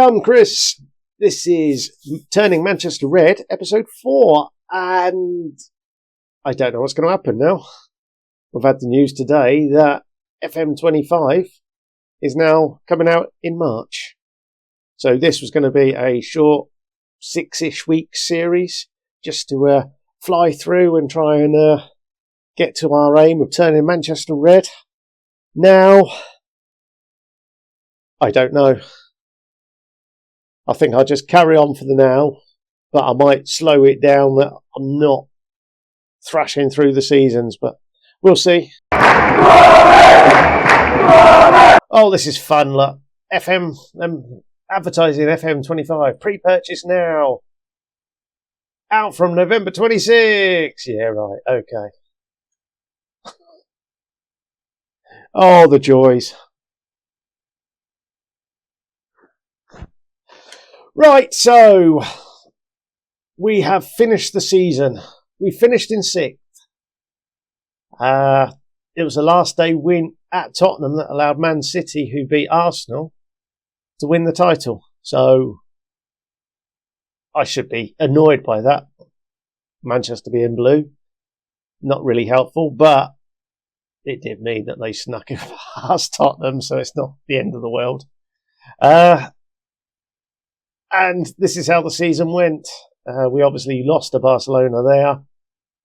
I'm Chris. This is Turning Manchester Red, episode 4, and I don't know what's going to happen now. We've had the news today that FM25 is now coming out in March. So this was going to be a short 6-ish week series just to fly through and try and get to our aim of turning Manchester red. Now, I don't know. I think I'll just carry on for the now, but I might slow it down that I'm not thrashing through the seasons, but we'll see. Oh, this is fun, look. Advertising FM25, pre-purchase now. Out from November 26. Yeah, right, okay. Oh, the joys. Right, so we have finished the season. We finished in 6th. It was a last day win at Tottenham that allowed Man City, who beat Arsenal, to win the title. So I should be annoyed by that. Manchester being blue. Not really helpful, but it did mean that they snuck it past Tottenham, so it's not the end of the world. And this is how the season went. We obviously lost to Barcelona there,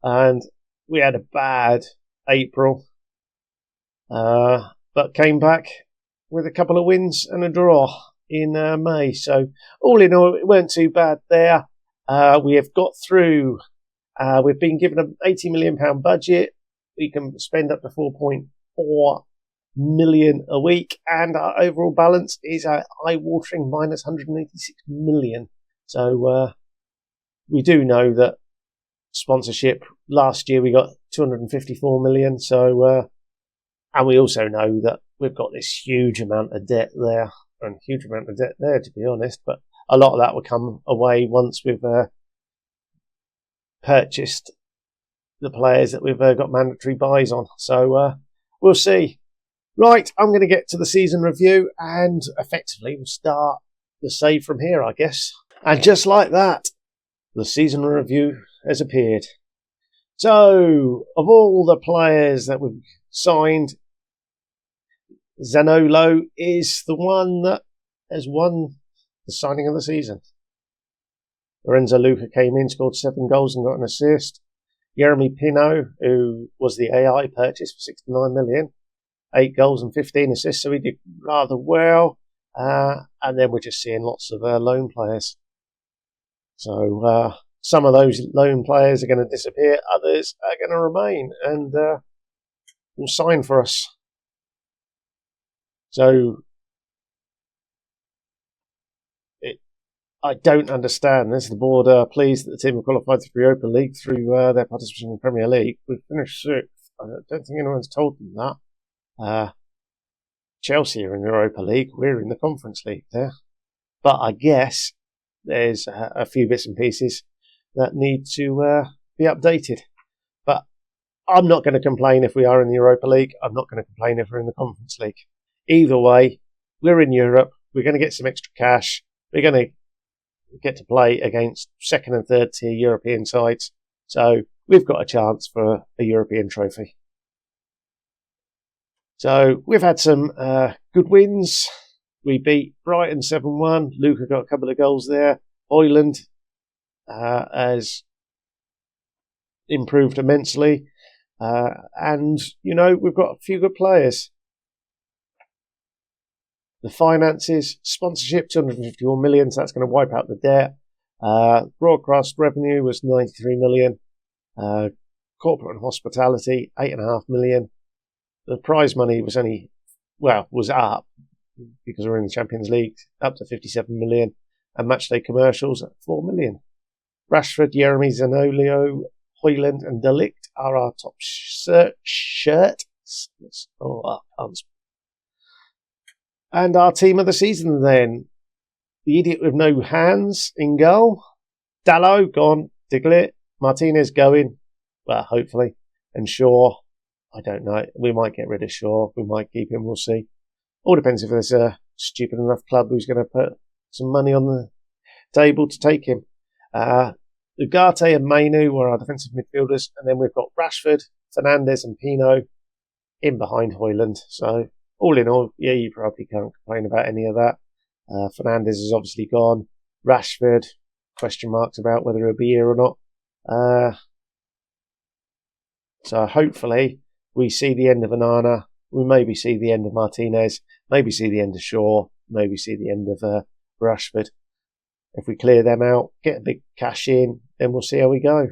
and we had a bad April, but came back with a couple of wins and a draw in May. So all in all, it weren't too bad there. We have got through. We've been given an £80 million budget. We can spend up to 4.4 million a week, and our overall balance is a eye-watering minus 186 million. So we do know that sponsorship last year we got 254 million. So and we also know that we've got this huge amount of debt there, to be honest. But a lot of that will come away once we've purchased the players that we've got mandatory buys on. So we'll see. Right, I'm going to get to the season review, and effectively we'll start the save from here, I guess. And just like that, the season review has appeared. So, of all the players that we've signed, Zaniolo is the one that has won the signing of the season. Lorenzo Luca came in, scored 7 goals and got an assist. Jeremy Pino, who was the AI purchase for 69 million, 8 goals and 15 assists, so he did rather well. And then we're just seeing lots of loan players. So some of those loan players are going to disappear, others are going to remain and will sign for us. So I don't understand this. The board are pleased that the team have qualified for the Europa League through their participation in the Premier League. We've finished 6th. I don't think anyone's told them that. Chelsea are in the Europa League. We're in the Conference League there. But I guess there's a few bits and pieces that need to be updated. But I'm not going to complain if we are in the Europa League. I'm not going to complain if we're in the Conference League. Either way, we're in Europe. We're going to get some extra cash. We're going to get to play against 2nd and 3rd tier European sides. So we've got a chance for a European trophy. So we've had some good wins. We beat Brighton 7-1. Luca got a couple of goals there. Højlund has improved immensely. And, we've got a few good players. The finances, sponsorship, 251 million, so that's going to wipe out the debt. Broadcast revenue was 93 million. Corporate and hospitality, 8.5 million. The prize money was was up because we're in the Champions League, up to 57 million. And matchday commercials at 4 million. Rashford, Jeremy, Zaniolo, Højlund and De Ligt are our top shirt. And our team of the season then. The idiot with no hands in goal. Dalot gone. Diglett. Martinez going. Well, hopefully. And Shaw. I don't know. We might get rid of Shaw. We might keep him. We'll see. All depends if there's a stupid enough club who's going to put some money on the table to take him. Ugarte and Mainu were our defensive midfielders, and then we've got Rashford, Fernandes, and Pino in behind Højlund. So all in all, yeah, you probably can't complain about any of that. Fernandes is obviously gone. Rashford, question marks about whether he'll be here or not. So hopefully we see the end of Onana. We maybe see the end of Martinez. Maybe see the end of Shaw. Maybe see the end of Rashford. If we clear them out, get a big cash in, then we'll see how we go.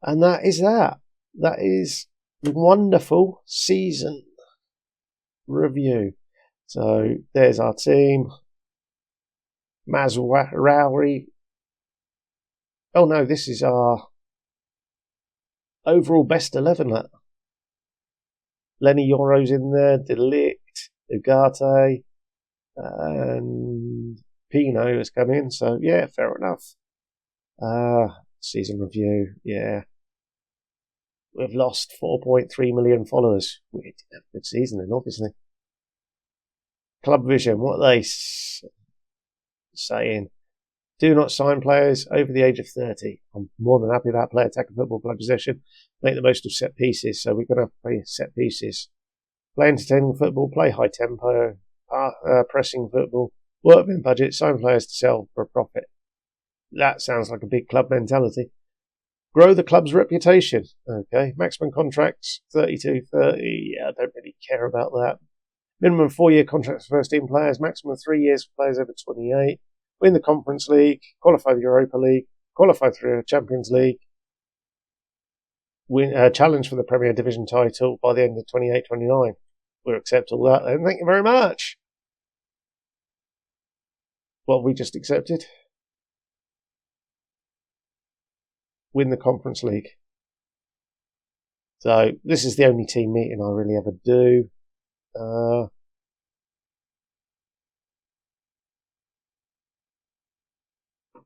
And that is that. That is wonderful season review. So there's our team. Mazraoui. Oh no, this is our overall best 11. Lenny Yoro's in there, De Ligt, Ugarte, and Pino has come in. So yeah, fair enough. Season review, yeah. We've lost 4.3 million followers. We did have a good season then, obviously. Club Vision, what are they saying? Do not sign players over the age of 30. I'm more than happy that play attack and football, play possession, make the most of set pieces. So we're going to have to play set pieces. Play entertaining football, play high tempo, pressing football, work within budget, sign players to sell for a profit. That sounds like a big club mentality. Grow the club's reputation. Okay, maximum contracts, 32-30. Yeah, I don't really care about that. Minimum 4-year contracts for first team players, maximum 3 years for players over 28. Win the Conference League, qualify the Europa League, qualify for the Champions League, win challenge for the Premier Division title by the end of 28-29. We'll accept all that then. Thank you very much. What have we just accepted? Win the Conference League. So this is the only team meeting I really ever do.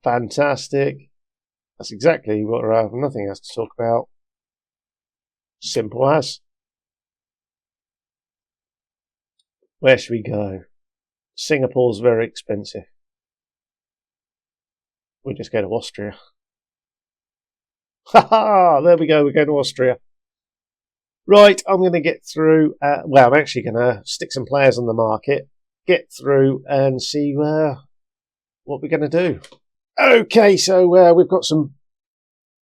Fantastic. That's exactly what I have. Nothing else to talk about. Simple as. Where should we go? Singapore's very expensive. We just go to Austria. Ha! There we go. We're going to Austria. Right, I'm going to get through. Well, I'm actually going to stick some players on the market, get through, and see what we're going to do. Okay, so we've got some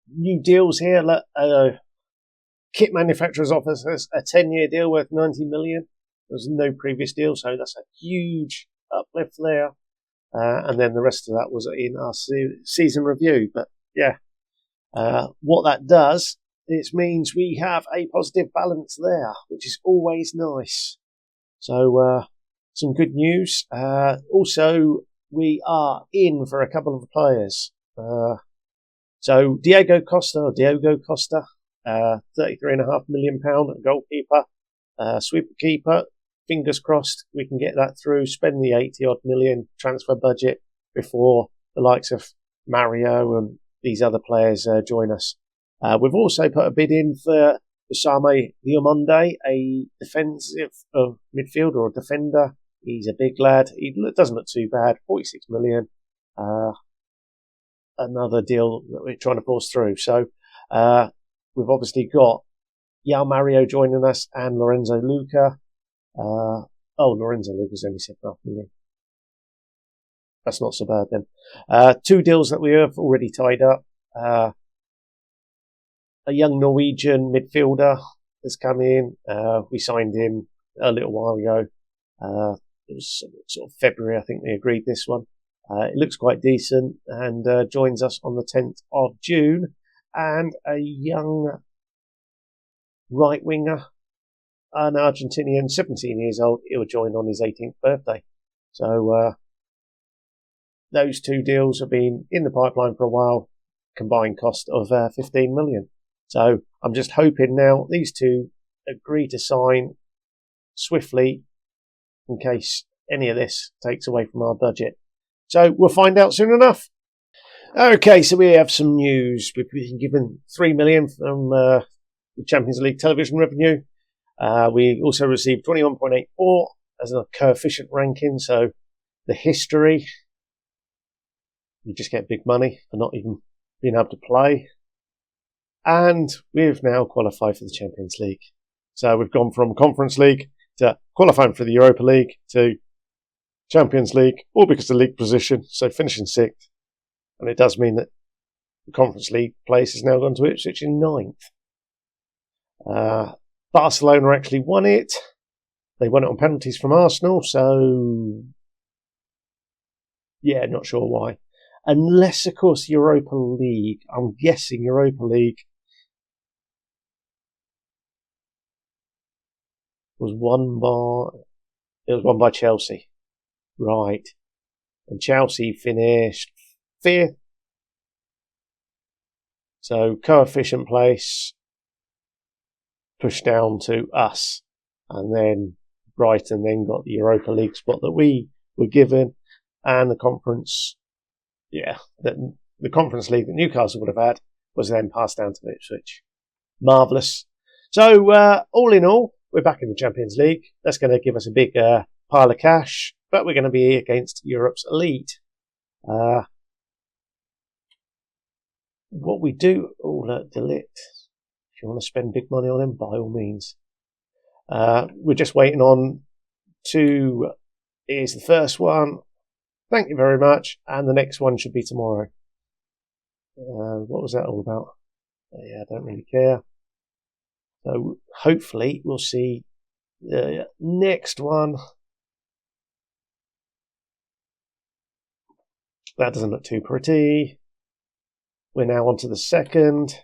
new deals here. Kit manufacturers offers us a 10-year deal worth 90 million. There's no previous deal, so that's a huge uplift there. And then the rest of that was in our season review. But yeah, what that does, it means we have a positive balance there, which is always nice. So some good news. Also, we are in for a couple of players. So Diogo Costa, £33.5 million goalkeeper, sweeper keeper. Fingers crossed we can get that through, spend the 80-odd million transfer budget before the likes of Mario and these other players join us. We've also put a bid in for Usame Diomande, a defensive midfielder or defender. He's a big lad. He doesn't look too bad. 46 million. Another deal that we're trying to force through. So we've obviously got Yao Mario joining us and Lorenzo Luca. Lorenzo Luca's only 7.5 million. That's not so bad then. Two deals that we have already tied up. A young Norwegian midfielder has come in. We signed him a little while ago. It was sort of February, I think we agreed this one. It looks quite decent and joins us on the 10th of June. And a young right winger, an Argentinian, 17 years old. He'll join on his 18th birthday. So those two deals have been in the pipeline for a while. Combined cost of 15 million. So I'm just hoping now these two agree to sign swiftly in case any of this takes away from our budget. So we'll find out soon enough. Okay, so we have some news. We've been given 3 million from the Champions League television revenue. We also received 21.84 as a coefficient ranking. So the history. You just get big money for not even being able to play. And we've now qualified for the Champions League. So we've gone from Conference League to qualifying for the Europa League to Champions League, all because of league position. So finishing 6th. And it does mean that the Conference League place has now gone to Ipswich in 9th. Barcelona actually won it. They won it on penalties from Arsenal. So, yeah, not sure why. Unless, of course, Europa League. I'm guessing Europa League was won by Chelsea. Right. And Chelsea finished 5th. So coefficient place pushed down to us. And then Brighton then got the Europa League spot that we were given. And the conference, the Conference League that Newcastle would have had was then passed down to Ipswich. Marvellous. So all in all, we're back in the Champions League. That's going to give us a big pile of cash, but we're going to be against Europe's elite. What we do, delete. If you want to spend big money on him, by all means. We're just waiting on here's the first one. Thank you very much. And the next one should be tomorrow. What was that all about? Yeah, I don't really care. So hopefully we'll see the next one. That doesn't look too pretty. We're now on to the second.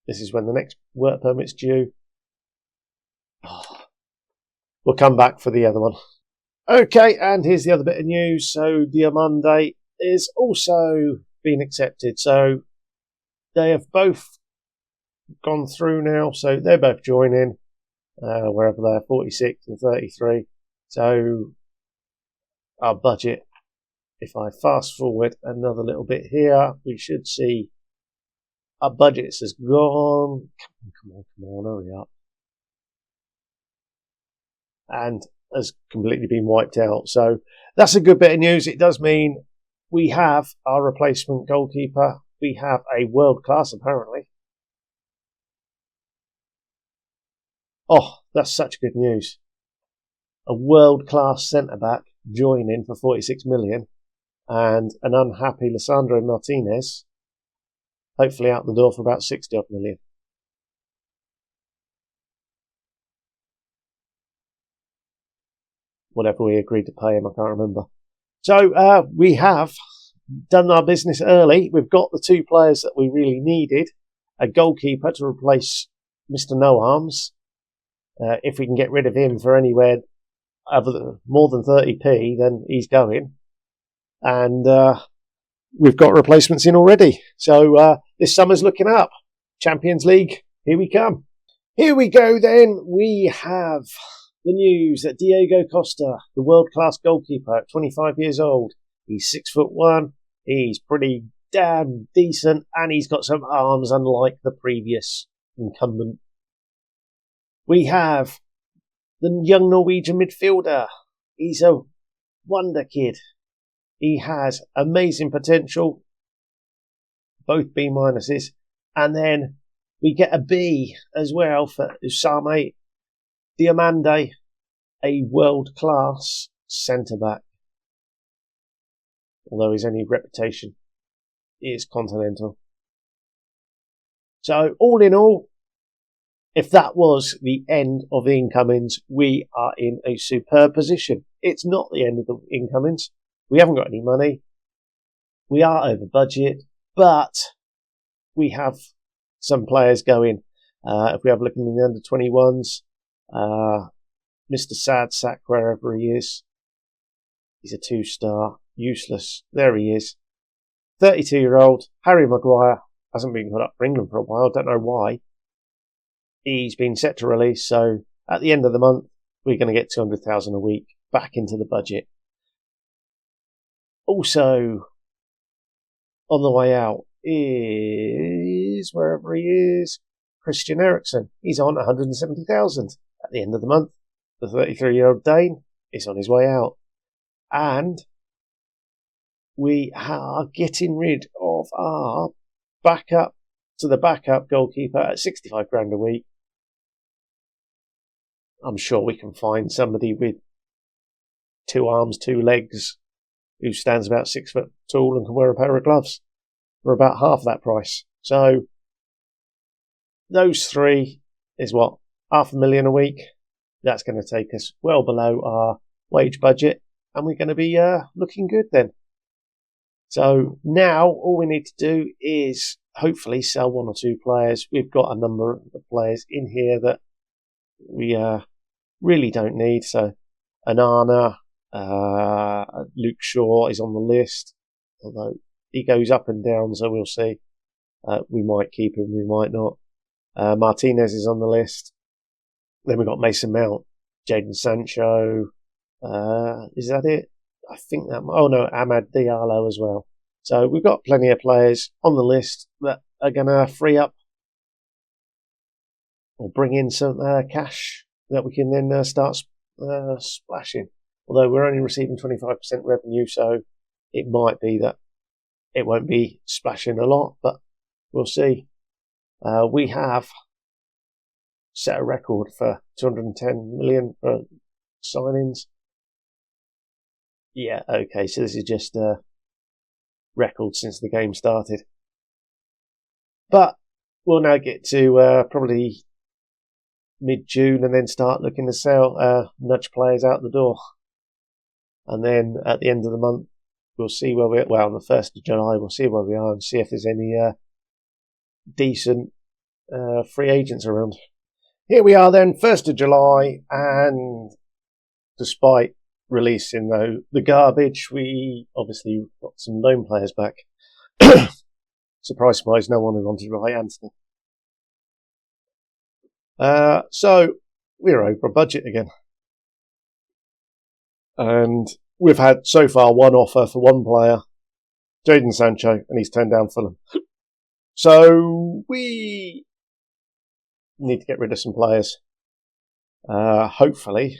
This is when the next work permit's due. We'll come back for the other one. Okay, and here's the other bit of news. So Diomande is also been accepted. So they have both gone through now. So they're both joining wherever they're 46 and 33. So our budget, if I fast forward another little bit here, we should see our budgets has gone. Come on, hurry up. And has completely been wiped out. So that's a good bit of news. It does mean we have our replacement goalkeeper. We have a world class, apparently. Oh, that's such good news. A world class centre back joining for 46 million and an unhappy Lisandro Martinez, hopefully out the door for about 60 odd million. Whatever we agreed to pay him, I can't remember. So we have done our business early. We've got the 2 players that we really needed. A goalkeeper to replace Mr. No Arms. If we can get rid of him for anywhere more than 30p, then he's going. And we've got replacements in already. So this summer's looking up. Champions League, here we come. Here we go then. We have the news that Diego Costa, the world-class goalkeeper at 25 years old, he's 6'1", he's pretty damn decent, and he's got some arms unlike the previous incumbent. We have the young Norwegian midfielder. He's a wonder kid. He has amazing potential, both B minuses, and then we get a B as well for Usame Diomande, a world-class centre-back. Although his only reputation is continental. So, all in all, if that was the end of the incomings, we are in a superb position. It's not the end of the incomings. We haven't got any money. We are over budget, but we have some players going. If we have a look in the under-21s, Mr. Sad Sack, wherever he is, he's a 2-star, useless. There he is. 32-year-old Harry Maguire hasn't been put up for England for a while. Don't know why. He's been set to release, so at the end of the month, we're going to get 200,000 a week back into the budget. Also, on the way out is, wherever he is, Christian Eriksen. He's on 170,000 at the end of the month. The 33-year-old Dane is on his way out. And we are getting rid of our backup to the backup goalkeeper at 65 grand a week. I'm sure we can find somebody with 2 arms, 2 legs, who stands about 6 foot tall and can wear a pair of gloves for about half that price. So those 3 is what, $500,000 a week. That's going to take us well below our wage budget, and we're going to be looking good then. So now all we need to do is hopefully sell 1 or 2 players. We've got a number of players in here that we really don't need. So Onana, Luke Shaw is on the list, although he goes up and down, so we'll see. We might keep him, we might not. Martinez is on the list. Then we've got Mason Mount, Jadon Sancho. Is that it? I think that. Oh no, Amad Diallo as well. So we've got plenty of players on the list that are going to free up or bring in some cash that we can then start splashing. Although we're only receiving 25% revenue, so it might be that it won't be splashing a lot, but we'll see. We have set a record for 210 million for signings. Yeah, okay, so this is just a record since the game started. But we'll now get to probably mid-June and then start looking to sell, nudge players out the door. And then at the end of the month, we'll see where we're, well, on the 1st of July, we'll see where we are and see if there's any decent free agents around. Here we are then, 1st of July, and despite releasing the garbage, we obviously got some loan players back. Surprise, no one who wanted to buy Anthony. So we're over budget again. And we've had so far 1 offer for 1 player, Jadon Sancho, and he's turned down Fulham. So we need to get rid of some players. Hopefully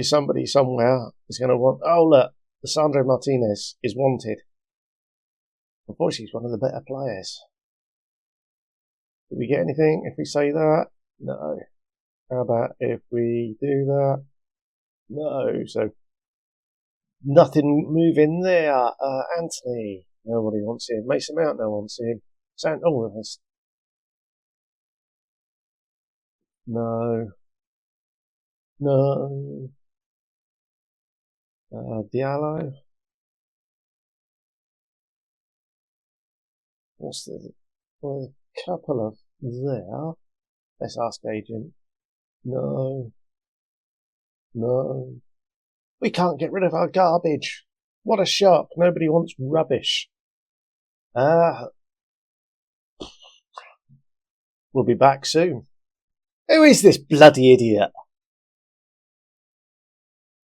somebody somewhere is going to want. Oh look, Lisandro Martinez is wanted. Unfortunately, he's one of the better players. Did we get anything if we say that? No. How about if we do that? No. So nothing moving there. Anthony, nobody wants him. Mason Mount, no one wants him. No. Diallo. What's a couple of there. Let's ask agent. No. We can't get rid of our garbage. What a shock. Nobody wants rubbish. We'll be back soon. Who is this bloody idiot?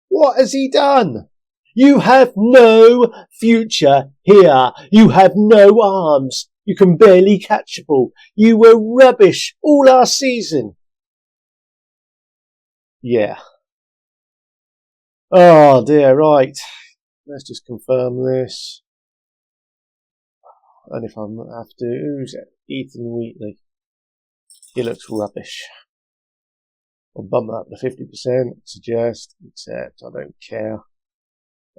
What has he done? You have no future here. You have no arms. You can barely catch a ball. You were rubbish all last season. Yeah. Oh dear, right. Let's just confirm this. And if I have to, who's it? Ethan Wheatley. He looks rubbish. I'll bump that to 50%, suggest, accept, I don't care.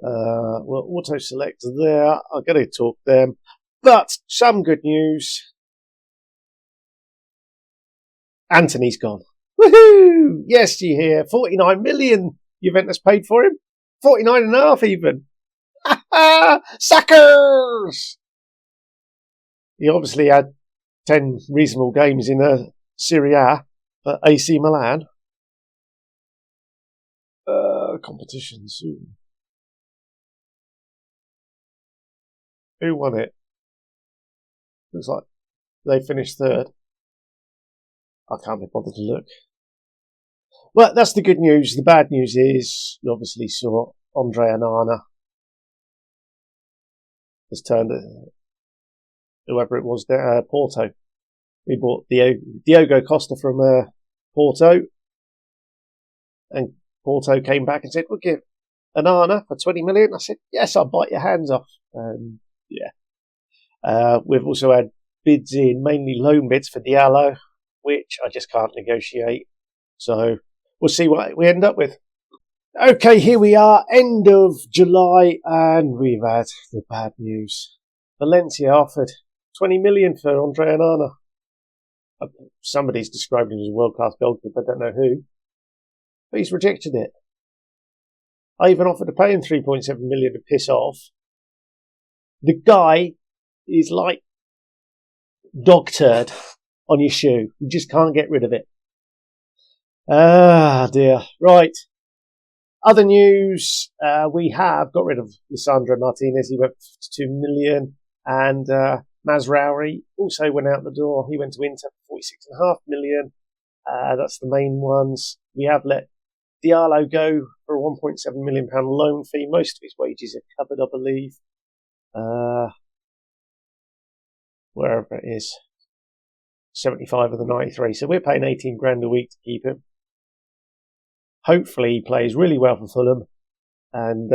We'll auto select there. I'm going to talk them. But some good news. Anthony's gone. Woohoo! Yes, you hear. 49 million Juventus paid for him. 49.5 even. Suckers! He obviously had 10 reasonable games in Serie A for AC Milan. Competition soon. Who won it? Looks like they finished 3rd. I can't be bothered to look. Well, that's the good news. The bad news is, you obviously saw Andre Onana has turned whoever it was there, Porto. He bought Diogo Costa from Porto and Porto came back and said, we'll give Onana for 20 million. I said, yes, I'll bite your hands off. We've also had bids in, mainly loan bids for Diallo, which I just can't negotiate. So we'll see what we end up with. Okay, here we are, end of July, and we've had the bad news. Valencia offered 20 million for Andre Onana. Somebody's described him as a world-class goalkeeper, I don't know who. But he's rejected it. I even offered to pay him 3.7 million to piss off. The guy is like dog turd on your shoe. You just can't get rid of it. Ah, dear. Right. Other news, we have got rid of Lisandro Martinez. He went for 2 million. And Mazraoui also went out the door. He went to Inter for 46.5 million. That's the main ones. We have let Diallo go for a £1.7 million loan fee. Most of his wages are covered, I believe. Wherever it is. 75 of the 93. So we're paying 18 grand a week to keep him. Hopefully he plays really well for Fulham and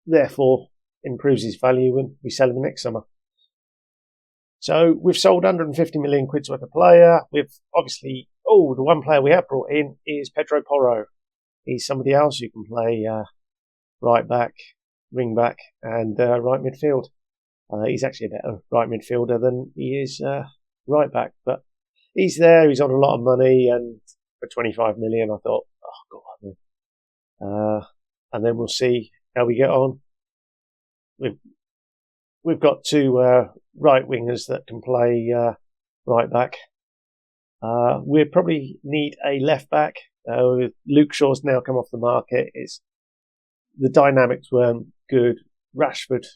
therefore improves his value and we sell him next summer. So we've sold 150 million quid's worth of player. We've obviously, the one player we have brought in is Pedro Porro. He's somebody else who can play right back, wing back and right midfield. He's actually a better right midfielder than he is right back, but he's there, he's on a lot of money, and for 25 million I thought, oh god. And then we'll see how we get on. We've got two right wingers that can play right back. We probably need a left back. Luke Shaw's now come off the market. The dynamics weren't good. Rashford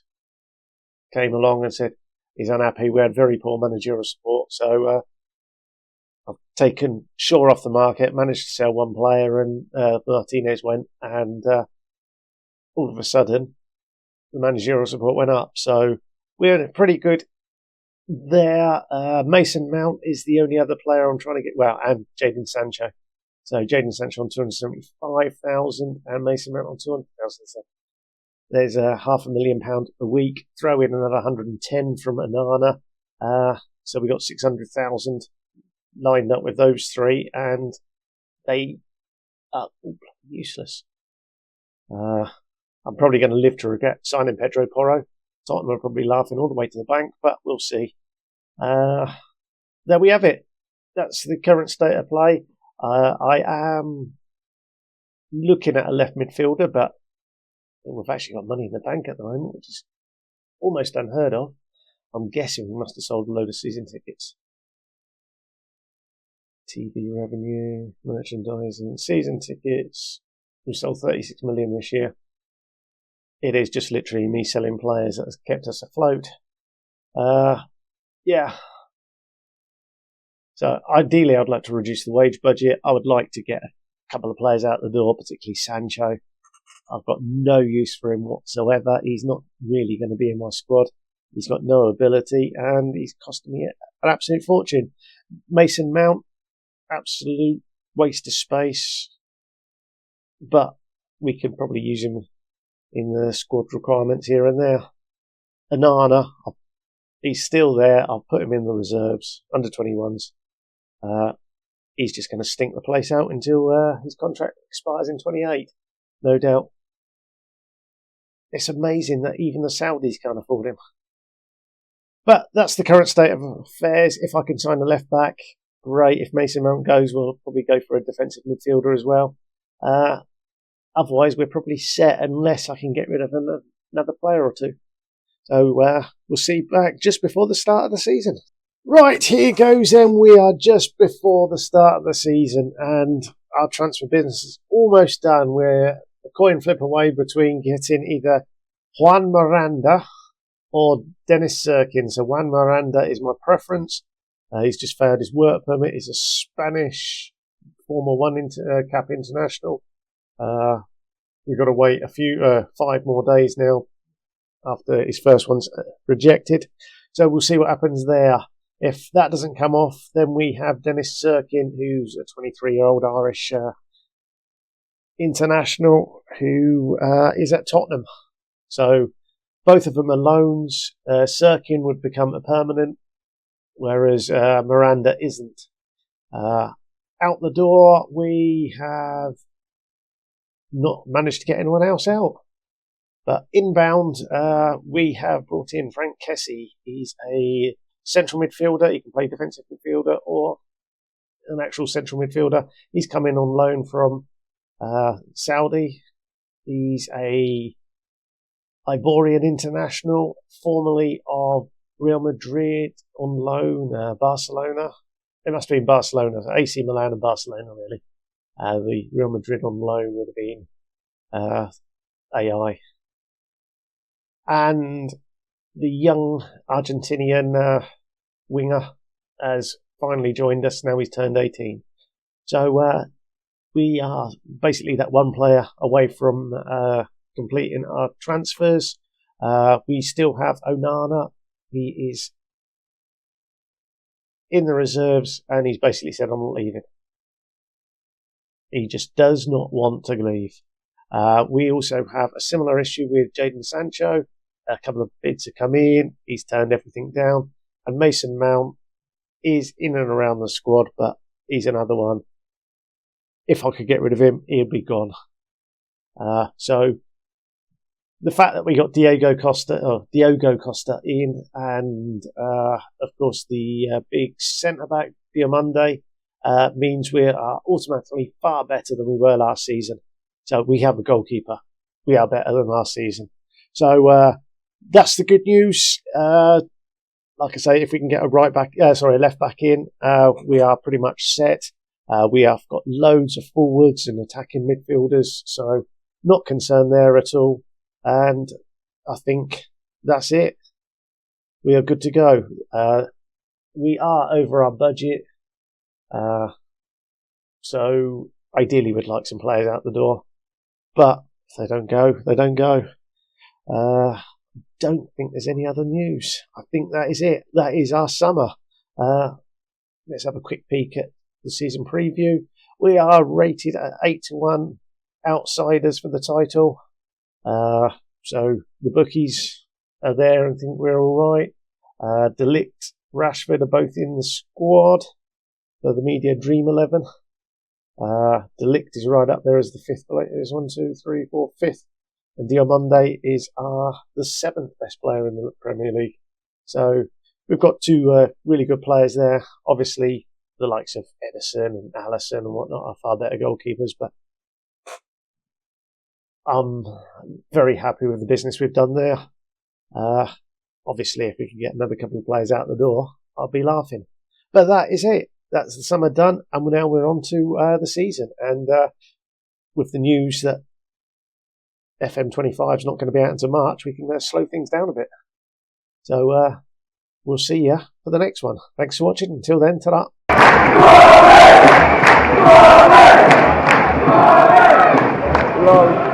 came along and said he's unhappy. We had very poor managerial support, so I've taken Shaw off the market, managed to sell one player, and Martinez went, and all of a sudden the managerial support went up. So we're pretty good there. Mason Mount is the only other player I'm trying to get, and Jadon Sancho. So Jadon Sancho on 275,000 and Mason Mount on 200,000. So there's £500,000 a week. Throw in another 110 from Onana. So we got 600,000 lined up with those three, and they are useless. I'm probably going to live to regret signing Pedro Porro. Tottenham are probably laughing all the way to the bank, but we'll see. There we have it. That's the current state of play. I am looking at a left midfielder, but we've actually got money in the bank at the moment, which is almost unheard of. I'm guessing we must have sold a load of season tickets. TV revenue, merchandising, season tickets. We sold 36 million this year. It is just literally me selling players that has kept us afloat. Yeah. So ideally, I'd like to reduce the wage budget. I would like to get a couple of players out the door, particularly Sancho. I've got no use for him whatsoever. He's not really going to be in my squad. He's got no ability, and he's costing me an absolute fortune. Mason Mount, absolute waste of space, but we can probably use him in the squad requirements here and there. Onana, he's still there. I'll put him in the reserves, under 21s. He's just going to stink the place out until his contract expires in 28, no doubt. It's amazing that even the Saudis can't afford him. But that's the current state of affairs. If I can sign a left back, great. If Mason Mount goes, we'll probably go for a defensive midfielder as well. Otherwise, we're probably set unless I can get rid of another player or two. So we'll see back just before the start of the season. Right, here goes then. We are just before the start of the season and our transfer business is almost done. We're a coin flip away between getting either Juan Miranda or Dennis Serkin. So Juan Miranda is my preference. He's just failed his work permit. He's a Spanish former cap international. We've got to wait 5 more days now after his first one's rejected. So we'll see what happens there. If that doesn't come off, then we have Dennis Serkin, who's a 23-year-old Irish international who is at Tottenham. So both of them are loans. Sirkin would become a permanent, whereas Miranda isn't. Out the door, we have not managed to get anyone else out. But inbound, we have brought in Frank Kessie. He's a central midfielder. He can play defensive midfielder or an actual central midfielder. He's come in on loan from Saudi. He's a Ivorian international, formerly of Real Madrid on loan, Barcelona. It must have been Barcelona, AC Milan and Barcelona, really. The Real Madrid on loan would have been AI. And the young Argentinian winger has finally joined us. Now he's turned 18. So we are basically that one player away from completing our transfers. We still have Onana. He is in the reserves and he's basically said, I'm not leaving. He just does not want to leave. We also have a similar issue with Jadon Sancho. A couple of bids have come in. He's turned everything down. And Mason Mount is in and around the squad, but he's another one. If I could get rid of him, he'd be gone. So the fact that we got Diogo Costa in, and of course the big centre-back, Diomande, means we are automatically far better than we were last season. So we have a goalkeeper. We are better than last season. So that's the good news. Like I say, if we can get a left back in, we are pretty much set. We have got loads of forwards and attacking midfielders, so not concerned there at all. And I think that's it. We are good to go. We are over our budget. So ideally we'd like some players out the door. But if they don't go, they don't go. Don't think there's any other news. I think that is it. That is our summer. Let's have a quick peek at the season preview. We are rated at 8-1 outsiders for the title. So the bookies are there and think we're all right. De Ligt, Rashford are both in the squad for the Media Dream 11. De Ligt is right up there as the fifth player. There's 1, 2, 3, 4, fifth. And Diomande is the seventh best player in the Premier League. So we've got two really good players there. Obviously, the likes of Ederson and Alisson and whatnot are far better goalkeepers, but I'm very happy with the business we've done there. Obviously, if we can get another couple of players out the door, I'll be laughing. But that is it. That's the summer done, and now we're on to the season. And with the news that FM25 is not going to be out until March, we can slow things down a bit. So we'll see you for the next one. Thanks for watching. Until then, ta-da. Love.